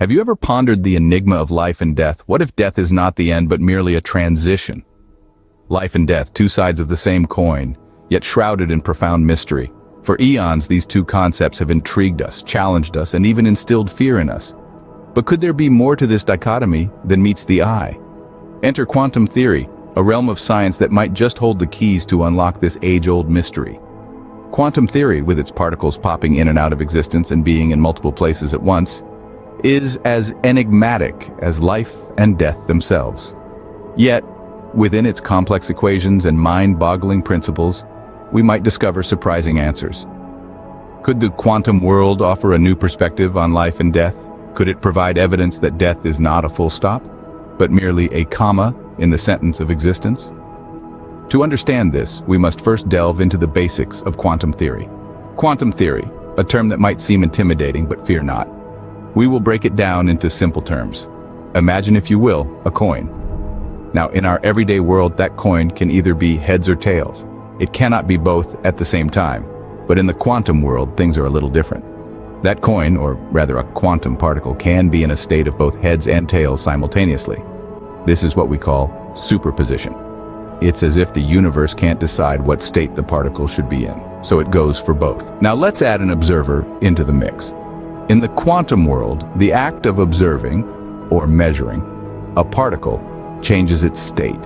Have you ever pondered the enigma of life and death? What if death is not the end but merely a transition? Life and death, two sides of the same coin, yet shrouded in profound mystery. For eons, these two concepts have intrigued us, challenged us, and even instilled fear in us. But could there be more to this dichotomy than meets the eye? Enter quantum theory, a realm of science that might just hold the keys to unlock this age-old mystery. Quantum theory, with its particles popping in and out of existence and being in multiple places at once, is as enigmatic as life and death themselves. Yet, within its complex equations and mind-boggling principles, we might discover surprising answers. Could the quantum world offer a new perspective on life and death? Could it provide evidence that death is not a full stop, but merely a comma in the sentence of existence? To understand this, we must first delve into the basics of quantum theory. Quantum theory, a term that might seem intimidating, but fear not. We will break it down into simple terms. Imagine, if you will, a coin. Now, in our everyday world, that coin can either be heads or tails. It cannot be both at the same time. But in the quantum world, things are a little different. That coin, or rather a quantum particle, can be in a state of both heads and tails simultaneously. This is what we call superposition. It's as if the universe can't decide what state the particle should be in, so it goes for both. Now let's add an observer into the mix. In the quantum world, the act of observing, or measuring, a particle changes its state.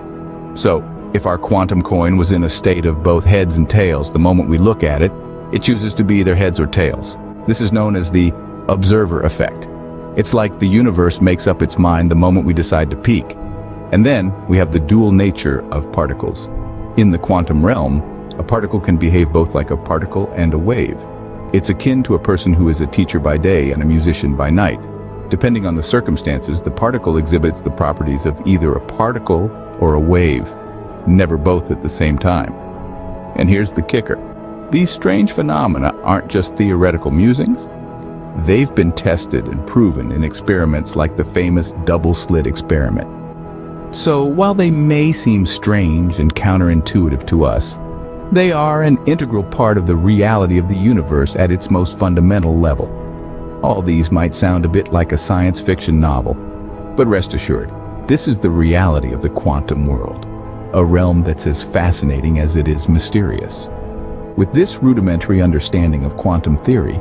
So, if our quantum coin was in a state of both heads and tails the moment we look at it, it chooses to be either heads or tails. This is known as the observer effect. It's like the universe makes up its mind the moment we decide to peek. And then we have the dual nature of particles. In the quantum realm, a particle can behave both like a particle and a wave. It's akin to a person who is a teacher by day and a musician by night. Depending on the circumstances, the particle exhibits the properties of either a particle or a wave, never both at the same time. And here's the kicker. These strange phenomena aren't just theoretical musings. They've been tested and proven in experiments like the famous double-slit experiment. So while they may seem strange and counterintuitive to us, they are an integral part of the reality of the universe at its most fundamental level. All these might sound a bit like a science fiction novel, but rest assured, this is the reality of the quantum world, a realm that's as fascinating as it is mysterious. With this rudimentary understanding of quantum theory,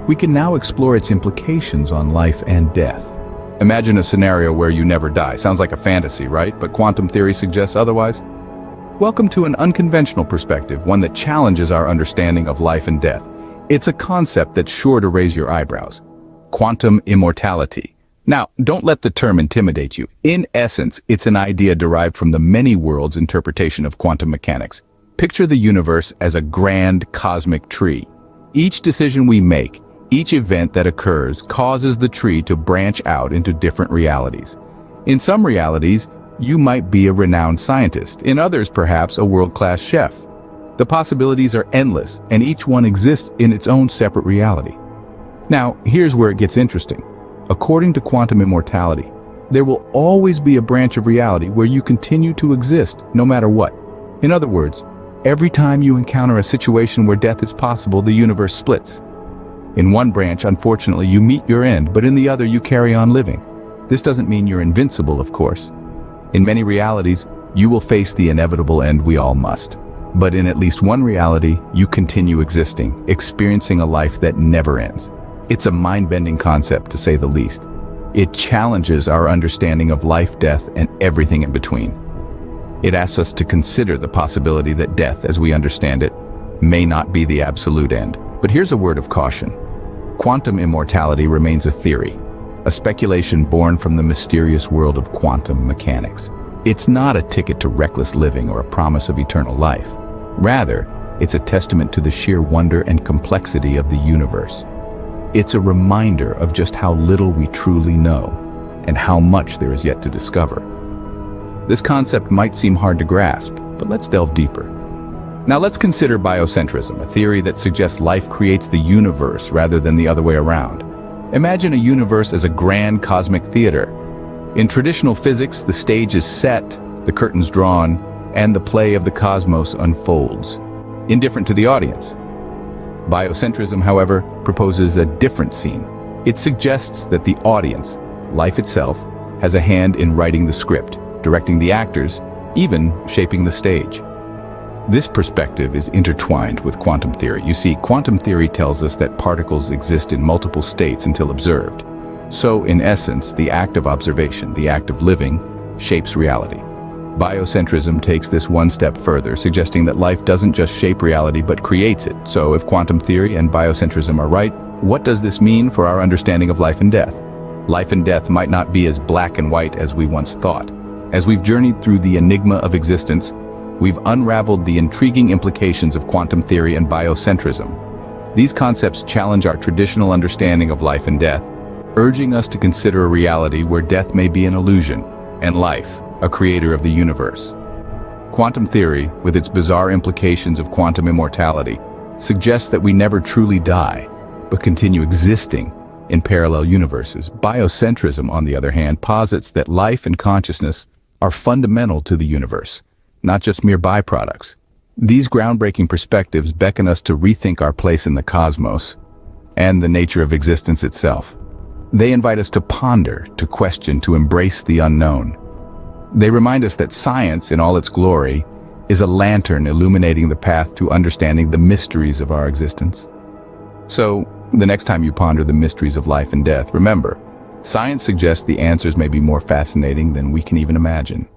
we can now explore its implications on life and death. Imagine a scenario where you never die. Sounds like a fantasy, right? But quantum theory suggests otherwise. Welcome to an unconventional perspective, one that challenges our understanding of life and death. It's a concept that's sure to raise your eyebrows. Quantum immortality. Now, don't let the term intimidate you. In essence, it's an idea derived from the many worlds interpretation of quantum mechanics. Picture the universe as a grand cosmic tree. Each decision we make, each event that occurs, causes the tree to branch out into different realities. In some realities, you might be a renowned scientist. In others, perhaps a world-class chef. The possibilities are endless, and each one exists in its own separate reality. Now, here's where it gets interesting. According to quantum immortality, there will always be a branch of reality where you continue to exist, no matter what. In other words, every time you encounter a situation where death is possible, the universe splits. In one branch, unfortunately, you meet your end, but in the other, you carry on living. This doesn't mean you're invincible, of course. In many realities, you will face the inevitable end we all must. But in at least one reality, you continue existing, experiencing a life that never ends. It's a mind-bending concept, to say the least. It challenges our understanding of life, death, and everything in between. It asks us to consider the possibility that death, as we understand it, may not be the absolute end. But here's a word of caution. Quantum immortality remains a theory, a speculation born from the mysterious world of quantum mechanics. It's not a ticket to reckless living or a promise of eternal life. Rather, it's a testament to the sheer wonder and complexity of the universe. It's a reminder of just how little we truly know and how much there is yet to discover. This concept might seem hard to grasp, but let's delve deeper. Now let's consider biocentrism, a theory that suggests life creates the universe rather than the other way around. Imagine a universe as a grand cosmic theater. In traditional physics, the stage is set, the curtains drawn, and the play of the cosmos unfolds, indifferent to the audience. Biocentrism, however, proposes a different scene, It suggests that the audience, life itself, has a hand in writing the script, directing the actors, even shaping the stage. This perspective is intertwined with quantum theory. You see, quantum theory tells us that particles exist in multiple states until observed. So, in essence, the act of observation, the act of living, shapes reality. Biocentrism takes this one step further, suggesting that life doesn't just shape reality but creates it. So, if quantum theory and biocentrism are right, what does this mean for our understanding of life and death? Life and death might not be as black and white as we once thought. As we've journeyed through the enigma of existence, we've unraveled the intriguing implications of quantum theory and biocentrism. These concepts challenge our traditional understanding of life and death, urging us to consider a reality where death may be an illusion, and life, a creator of the universe. Quantum theory, with its bizarre implications of quantum immortality, suggests that we never truly die, but continue existing in parallel universes. Biocentrism, on the other hand, posits that life and consciousness are fundamental to the universe, not just mere byproducts. These groundbreaking perspectives beckon us to rethink our place in the cosmos and the nature of existence itself. They invite us to ponder, to question, to embrace the unknown. They remind us that science, in all its glory, is a lantern illuminating the path to understanding the mysteries of our existence. So, the next time you ponder the mysteries of life and death, remember, science suggests the answers may be more fascinating than we can even imagine.